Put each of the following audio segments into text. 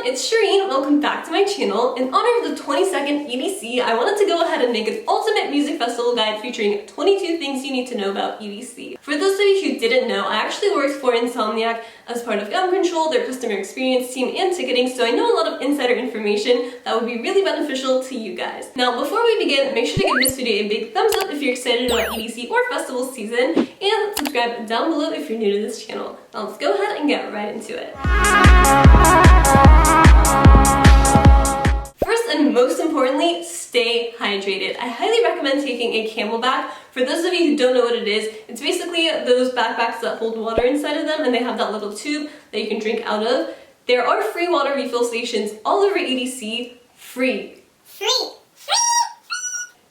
it's Shirin. Welcome back to my channel. In honor of the 22nd EDC, I wanted to go ahead and make an ultimate music festival guide featuring 22 things you need to know about EDC. For those of you who didn't know, I actually worked for INSOMNIAC as part of ground control, their customer experience team, and ticketing, so I know a lot of insider information that would be really beneficial to you guys. Now, before we begin, make sure to give this video a big thumbs up if you're excited about EDC or festival season, and subscribe down below if you're new to this channel. Now let's go ahead and get right into it. First and most importantly, stay hydrated. I highly recommend taking a Camelback. For those of you who don't know what it is, it's basically those backpacks that hold water inside of them, and they have that little tube that you can drink out of. There are free water refill stations all over EDC. Free.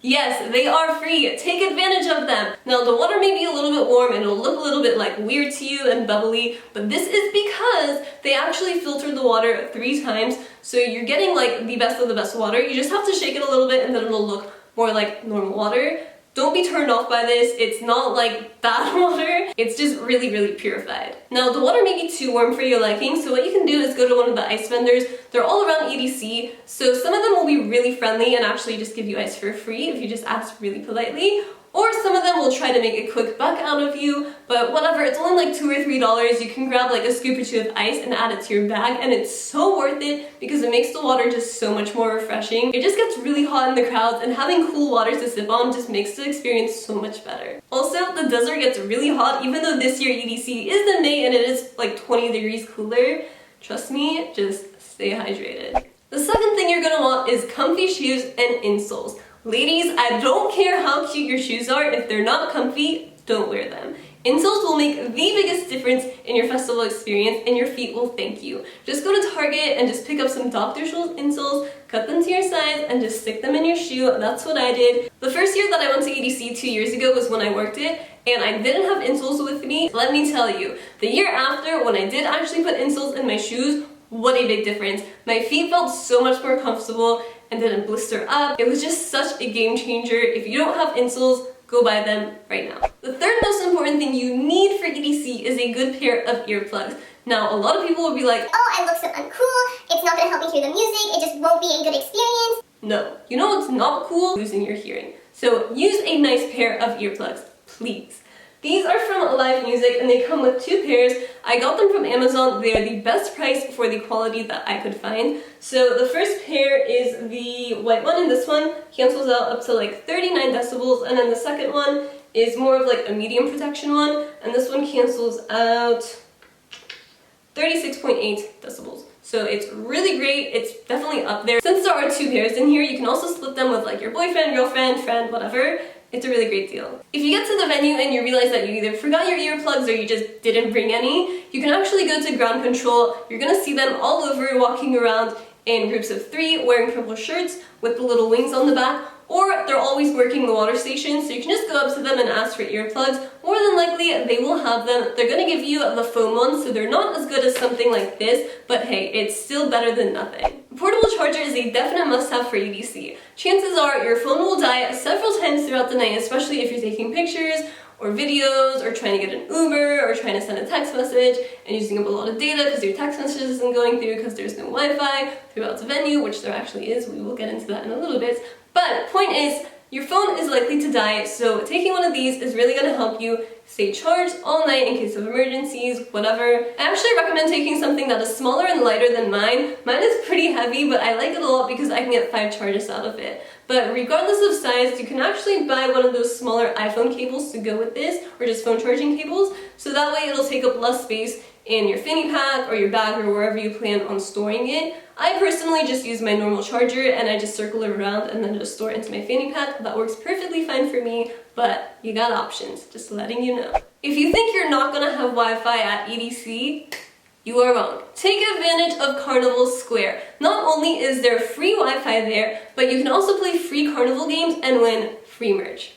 Yes, they are free. Take advantage of them. Now, the water may be a little bit warm and it'll look a little bit like weird to you and bubbly, but this is because they actually filtered the water 3 times, so you're getting like the best of the best water. You just have to shake it a little bit and then it'll look more like normal water. Don't be turned off by this. It's not like bad water. It's just really, really purified. Now, the water may be too warm for your liking, so what you can do is go to one of the ice vendors. They're all around EDC, so some of them will be really friendly and actually just give you ice for free if you just ask really politely. Or some of them will try to make a quick buck out of you, but whatever, it's only like $2 or $3. You can grab like a scoop or 2 of ice and add it to your bag, and it's so worth it because it makes the water just so much more refreshing. It just gets really hot in the crowds, and having cool water to sip on just makes the experience so much better. Also, the desert gets really hot, even though this year EDC is in May and it is like 20 degrees cooler. Trust me, just stay hydrated. The second thing you're gonna want is comfy shoes and insoles. Ladies, I don't care how cute your shoes are, if they're not comfy, don't wear them. Insoles will make the biggest difference in your festival experience, and your feet will thank you. Just go to Target and just pick up some Dr. Scholl's insoles, cut them to your size, and just stick them in your shoe. That's what I did. The first year that I went to EDC 2 years ago was when I worked it, and I didn't have insoles with me. Let me tell you, the year after, when I did actually put insoles in my shoes, what a big difference. My feet felt so much more comfortable and didn't blister up. It was just such a game changer. If you don't have insoles, go buy them right now. The third most important thing you need for EDC is a good pair of earplugs. Now, a lot of people will be like, oh, I look so uncool, it's not gonna help me hear the music, it just won't be a good experience. No. You know what's not cool? Losing your hearing. So use a nice pair of earplugs, please. These are from Live Music and they come with 2 pairs. I got them from Amazon. They are the best price for the quality that I could find. So the first pair is the white one, and this one cancels out up to like 39 decibels, and then the second one is more of like a medium protection one, and this one cancels out 36.8 decibels. So it's really great. It's definitely up there. Since there are 2 pairs in here, you can also split them with like your boyfriend, girlfriend, friend, whatever. It's a really great deal. If you get to the venue and you realize that you either forgot your earplugs or you just didn't bring any, you can actually go to ground control. You're gonna see them all over walking around in groups of 3 wearing purple shirts with the little wings on the back, or they're always working the water station, so you can just go up to them and ask for earplugs. More than likely, they will have them. They're gonna give you the foam ones, so they're not as good as something like this, but hey, it's still better than nothing. A portable charger is a definite must-have for EDC. Chances are your phone will die several times throughout the night, especially if you're taking pictures or videos or trying to get an Uber or trying to send a text message and using up a lot of data because your text message isn't going through because there's no Wi-Fi throughout the venue, which there actually is. We will get into that in a little bit. But point is, your phone is likely to die, so taking one of these is really going to help you stay charged all night in case of emergencies, whatever. I actually recommend taking something that is smaller and lighter than mine. Mine is pretty heavy, but I like it a lot because I can get 5 charges out of it. But regardless of size, you can actually buy one of those smaller iPhone cables to go with this, or just phone charging cables, so that way it'll take up less space in your fanny pack or your bag or wherever you plan on storing it. I personally just use my normal charger and I just circle it around and then just store it into my fanny pack. That works perfectly fine for me, but you got options, just letting you know. If you think you're not gonna have Wi-Fi at EDC, you are wrong. Take advantage of Carnival Square. Not only is there free Wi-Fi there, but you can also play free Carnival games and win free merch.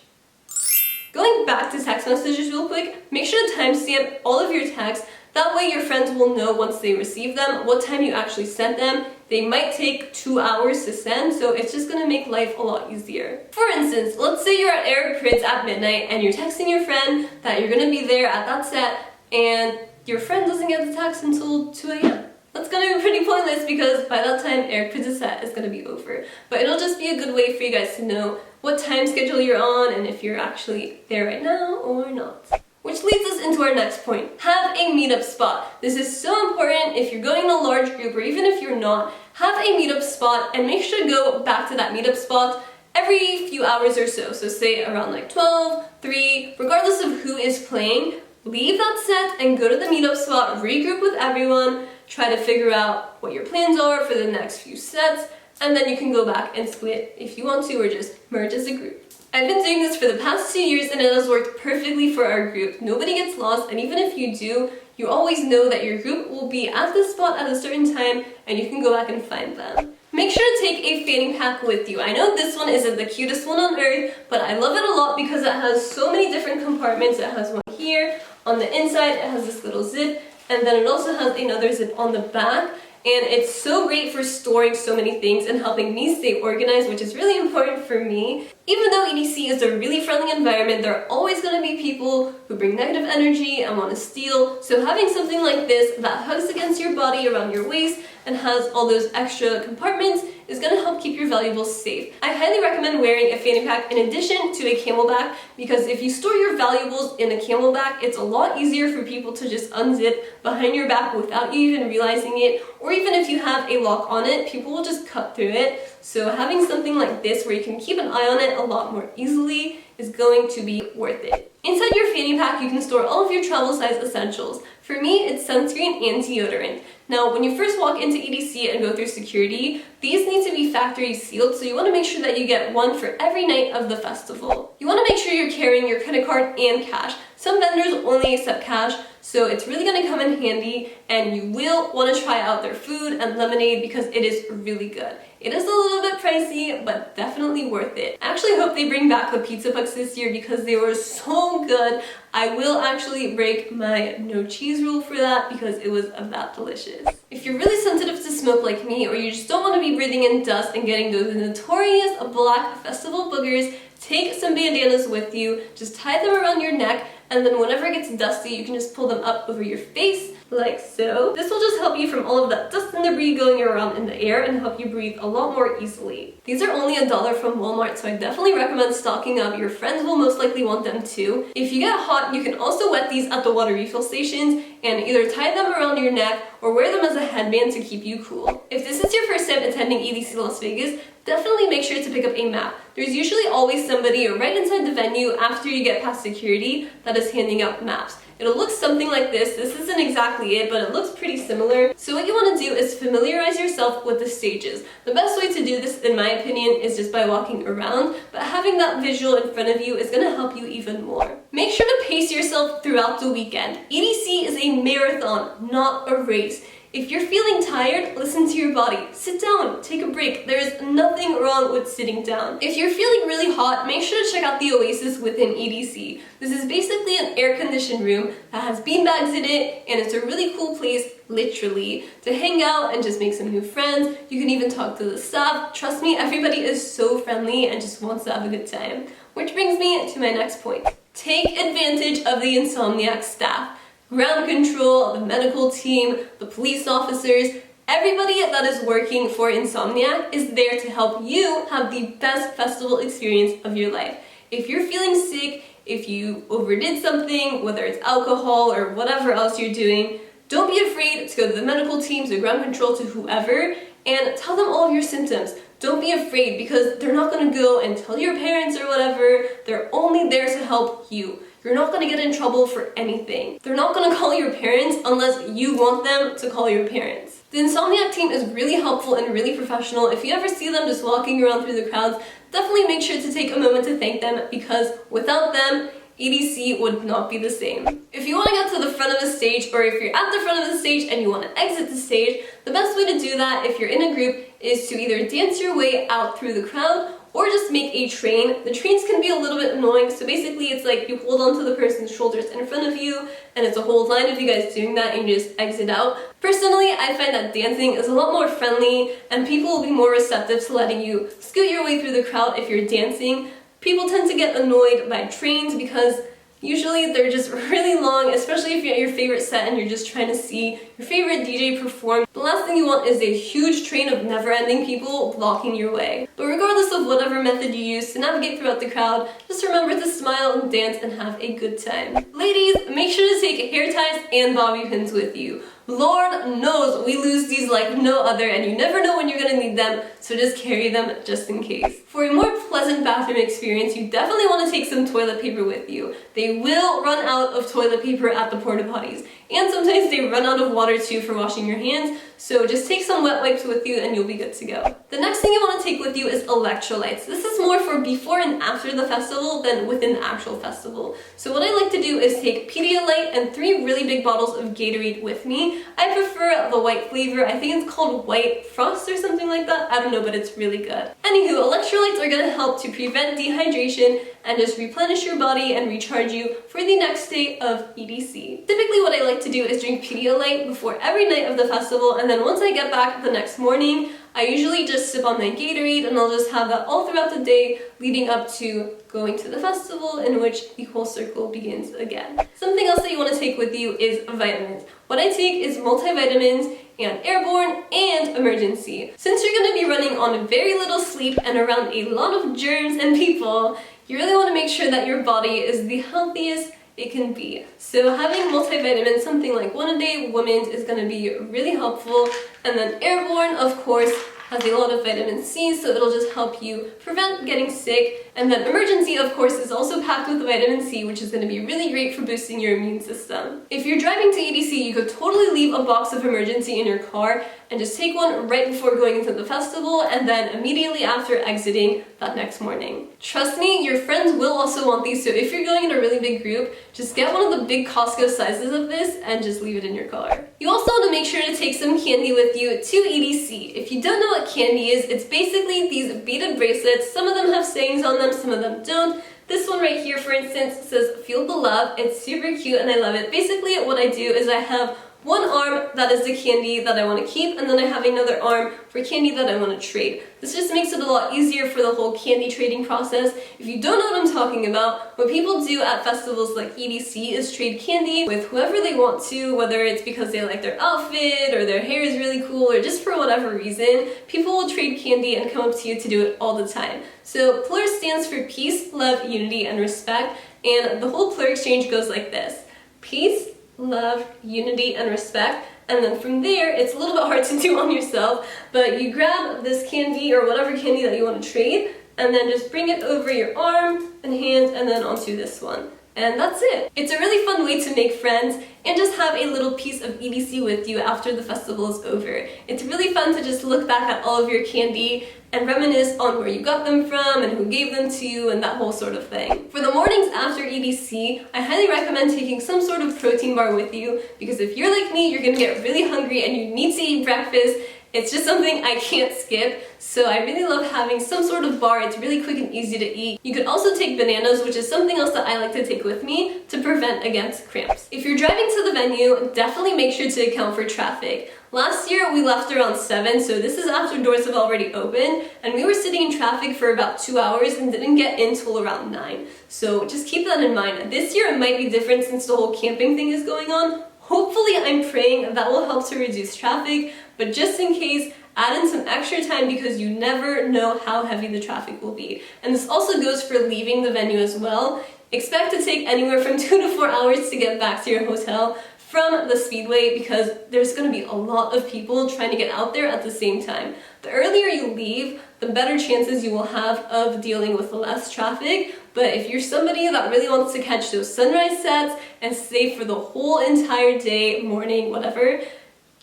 Going back to text messages real quick, make sure to timestamp all of your texts. That way your friends will know once they receive them what time you actually sent them. They might take 2 hours to send, so it's just gonna make life a lot easier. For instance, let's say you're at Airprids at midnight and you're texting your friend that you're gonna be there at that set, and your friend doesn't get the text until 2 a.m. That's gonna be pretty pointless because by that time Eric Priz's set is gonna be over. But it'll just be a good way for you guys to know what time schedule you're on and if you're actually there right now or not. Which leads us into our next point. Have a meetup spot. This is so important if you're going in a large group or even if you're not. Have a meetup spot and make sure to go back to that meetup spot every few hours or so. So say around like 12, 3, regardless of who is playing, leave that set and go to the meetup spot, regroup with everyone, try to figure out what your plans are for the next few sets, and then you can go back and split if you want to or just merge as a group. I've been doing this for the past 2 years and it has worked perfectly for our group. Nobody gets lost, and even if you do, you always know that your group will be at this spot at a certain time and you can go back and find them. Make sure to take a fanny pack with you. I know this one isn't the cutest one on earth, but I love it a lot because it has so many different compartments. It has one here, on the inside it has this little zip, and then it also has another zip on the back. And it's so great for storing so many things and helping me stay organized, which is really important for me. Even though EDC is a really friendly environment, there are always going to be people who bring negative energy and want to steal. So having something like this that hugs against your body around your waist and has all those extra compartments is going to help keep your valuables safe. I highly recommend wearing a fanny pack in addition to a camelback, because if you store your valuables in a camelback, it's a lot easier for people to just unzip behind your back without you even realizing it, or even if you have a lock on it, people will just cut through it. So having something like this where you can keep an eye on it a lot more easily is going to be worth it. Inside your fanny pack, you can store all of your travel size essentials. For me, it's sunscreen and deodorant. Now, when you first walk into EDC and go through security, these need to be factory sealed, so you want to make sure that you get one for every night of the festival. You want to make sure you're carrying your credit card and cash. Some vendors only accept cash, so it's really going to come in handy, and you will want to try out their food and lemonade because it is really good. It is a little bit pricey, but definitely worth it. I actually hope they bring back the pizza pucks this year because they were so good. I will actually break my no cheese rule for that because it was that delicious. If you're really sensitive to smoke like me, or you just don't want to be breathing in dust and getting those notorious black festival boogers, take some bandanas with you, just tie them around your neck, and then whenever it gets dusty, you can just pull them up over your face, like so. This will just help you from all of that dust and debris going around in the air and help you breathe a lot more easily. These are only $1 from Walmart, so I definitely recommend stocking up. Your friends will most likely want them too. If you get hot, you can also wet these at the water refill stations and either tie them around your neck or wear them as a headband to keep you cool. If this is your first time attending EDC Las Vegas, definitely make sure to pick up a map. There's usually always somebody right inside the venue after you get past security that is handing out maps. It'll look something like this. This isn't exactly it, but it looks pretty similar. So what you want to do is familiarize yourself with the stages. The best way to do this, in my opinion, is just by walking around, but having that visual in front of you is going to help you even more. Make sure to pace yourself throughout the weekend. EDC is a marathon, not a race. If you're feeling tired, listen to your body. Sit down, take a break. There is nothing wrong with sitting down. If you're feeling really hot, make sure to check out the Oasis within EDC. This is basically an air-conditioned room that has beanbags in it, and it's a really cool place, literally, to hang out and just make some new friends. You can even talk to the staff. Trust me, everybody is so friendly and just wants to have a good time. Which brings me to my next point. Take advantage of the INSOMNIAC staff. Ground control, the medical team, the police officers, everybody that is working for INSOMNIAC is there to help you have the best festival experience of your life. If you're feeling sick, if you overdid something, whether it's alcohol or whatever else you're doing, don't be afraid to go to the medical team, to ground control, to whoever, and tell them all of your symptoms. Don't be afraid, because they're not going to go and tell your parents or whatever. They're only there to help you. You're not going to get in trouble for anything. They're not going to call your parents unless you want them to call your parents. The INSOMNIAC team is really helpful and really professional. If you ever see them just walking around through the crowds, definitely make sure to take a moment to thank them, because without them, EDC would not be the same. If you want to get to the front of the stage, or if you're at the front of the stage and you want to exit the stage, the best way to do that if you're in a group is to either dance your way out through the crowd or just make a train. The trains can be a little bit annoying, so basically it's like you hold onto the person's shoulders in front of you, and it's a whole line of you guys doing that, and you just exit out. Personally, I find that dancing is a lot more friendly, and people will be more receptive to letting you scoot your way through the crowd if you're dancing. People tend to get annoyed by trains because usually they're just really long, especially if you're at your favorite set and you're just trying to see your favorite DJ perform. The last thing you want is a huge train of never-ending people blocking your way. But regardless of whatever method you use to navigate throughout the crowd, just remember to smile and dance and have a good time. Ladies, make sure to take hair ties and bobby pins with you. Lord knows we lose these like no other, and you never know when you're gonna need them, so just carry them just in case. For a more pleasant bathroom experience, you definitely want to take some toilet paper with you. They will run out of toilet paper at the porta potties, and sometimes they run out of water too for washing your hands, so just take some wet wipes with you and you'll be good to go. The next thing you want to take with you is electrolytes. This is more for before and after the festival than within the actual festival. So what I like to do is take Pedialyte and 3 really big bottles of Gatorade with me. I prefer the white flavor. I think it's called White Frost or something like that. I don't know, but it's really good. Anywho, electrolytes are going to help to prevent dehydration and just replenish your body and recharge you for the next day of EDC. Typically what I like to do is drink Pedialyte before every night of the festival, and then once I get back the next morning, I usually just sip on my Gatorade, and I'll just have that all throughout the day leading up to going to the festival, in which the whole circle begins again. Something else that you want to take with you is vitamins. What I take is multivitamins and airborne and emergency. Since you're going to be running on very little sleep and around a lot of germs and people, you really want to make sure that your body is the healthiest it can be. So having multivitamins, something like 1 a day women's, is going to be really helpful. And then airborne, of course, has a lot of vitamin C, so it'll just help you prevent getting sick. And then emergency, of course, is also packed with vitamin C, which is going to be really great for boosting your immune system. If you're driving to EDC, you could totally leave a box of emergency in your car and just take one right before going into the festival and then immediately after exiting that next morning. Trust me, your friends will also want these, so if you're going in a really big group, just get one of the big Costco sizes of this and just leave it in your car. You also want to make sure to take some candy with you to EDC. If you don't know what candy is, it's basically these beaded bracelets. Some of them have sayings on them, some of them don't. This one right here, for instance, says "Feel the Love." It's super cute and I love it. Basically what I do is I have one arm that is the candy that I want to keep, and then I have another arm for candy that I want to trade. This just makes it a lot easier for the whole candy trading process. If you don't know what I'm talking about, what people do at festivals like EDC is trade candy with whoever they want to, whether it's because they like their outfit or their hair is really cool or just for whatever reason. People will trade candy and come up to you to do it all the time. So PLUR stands for Peace, Love, Unity, and Respect, and the whole PLUR exchange goes like this: peace, love, unity, and respect. And then from there, it's a little bit hard to do on yourself, but you grab this candy or whatever candy that you want to trade, and then just bring it over your arm and hand and then onto this one. And that's it. It's a really fun way to make friends and just have a little piece of EDC with you after the festival is over. It's really fun to just look back at all of your candy and reminisce on where you got them from and who gave them to you and that whole sort of thing. For the mornings after EDC, I highly recommend taking some sort of protein bar with you, because if you're like me, you're gonna get really hungry and you need to eat breakfast. It's just something I can't skip, so I really love having some sort of bar. It's really quick and easy to eat. You could also take bananas, which is something else that I like to take with me to prevent against cramps. If you're driving to the venue, definitely make sure to account for traffic. Last year we left around 7, so this is after doors have already opened, and we were sitting in traffic for about 2 hours and didn't get in till around 9. So just keep that in mind. This year it might be different since the whole camping thing is going on. Hopefully, I'm praying that will help to reduce traffic, but just in case, add in some extra time because you never know how heavy the traffic will be. And this also goes for leaving the venue as well. Expect to take anywhere from 2 to 4 hours to get back to your hotel from the speedway, because there's going to be a lot of people trying to get out there at the same time. The earlier you leave, the better chances you will have of dealing with less traffic. But if you're somebody that really wants to catch those sunrise sets and stay for the whole entire day, morning, whatever,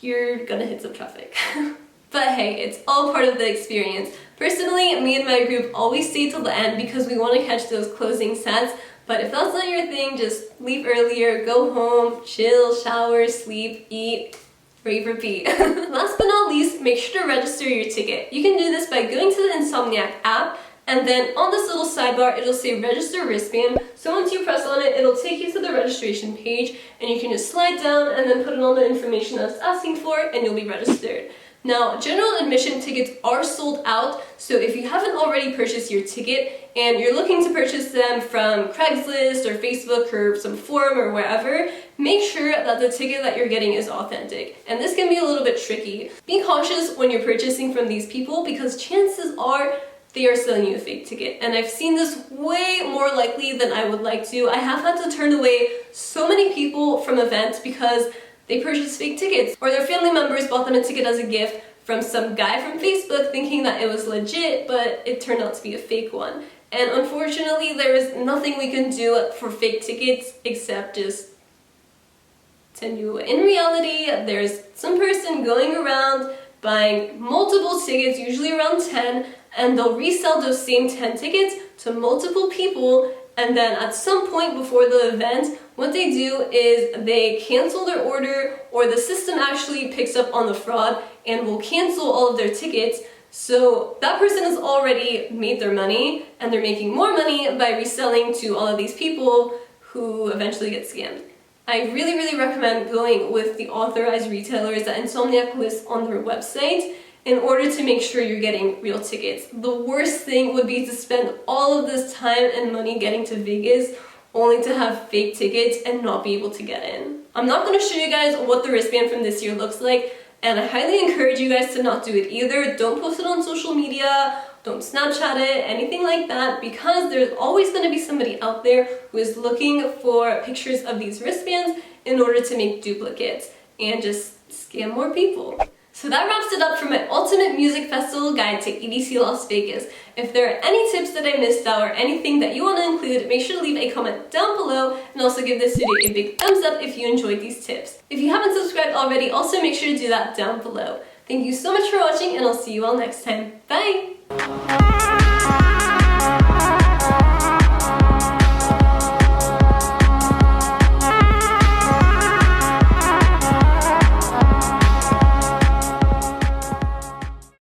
you're gonna hit some traffic. But hey, it's all part of the experience. Personally, me and my group always stay till the end because we want to catch those closing sets. But if that's not your thing, just leave earlier, go home, chill, shower, sleep, eat, rave, repeat. Last but not least, make sure to register your ticket. You can do this by going to the INSOMNIAC app, and then on this little sidebar, it'll say register wristband. So once you press on it, it'll take you to the registration page, and you can just slide down and then put in all the information that it's asking for, and you'll be registered. Now, general admission tickets are sold out, so if you haven't already purchased your ticket and you're looking to purchase them from Craigslist or Facebook or some forum or wherever, make sure that the ticket that you're getting is authentic. And this can be a little bit tricky. Be cautious when you're purchasing from these people because chances are they are selling you a fake ticket. And I've seen this way more likely than I would like to. I have had to turn away so many people from events because they purchased fake tickets, or their family members bought them a ticket as a gift from some guy from Facebook thinking that it was legit, but it turned out to be a fake one. And unfortunately, there is nothing we can do for fake tickets except just send you away. In reality, there's some person going around buying multiple tickets, usually around 10, and they'll resell those same 10 tickets to multiple people, and then at some point before the event, what they do is they cancel their order, or the system actually picks up on the fraud and will cancel all of their tickets. So that person has already made their money, and they're making more money by reselling to all of these people who eventually get scammed. I really recommend going with the authorized retailers that Insomniac lists on their website in order to make sure you're getting real tickets. The worst thing would be to spend all of this time and money getting to Vegas only to have fake tickets and not be able to get in. I'm not going to show you guys what the wristband from this year looks like, and I highly encourage you guys to not do it either. Don't post it on social media, don't Snapchat it, anything like that, because there's always going to be somebody out there who is looking for pictures of these wristbands in order to make duplicates and just scam more people. So that wraps it up for my Ultimate Music Festival Guide to EDC Las Vegas. If there are any tips that I missed out or anything that you want to include, make sure to leave a comment down below, and also give this video a big thumbs up if you enjoyed these tips. If you haven't subscribed already, also make sure to do that down below. Thank you so much for watching, and I'll see you all next time. Bye!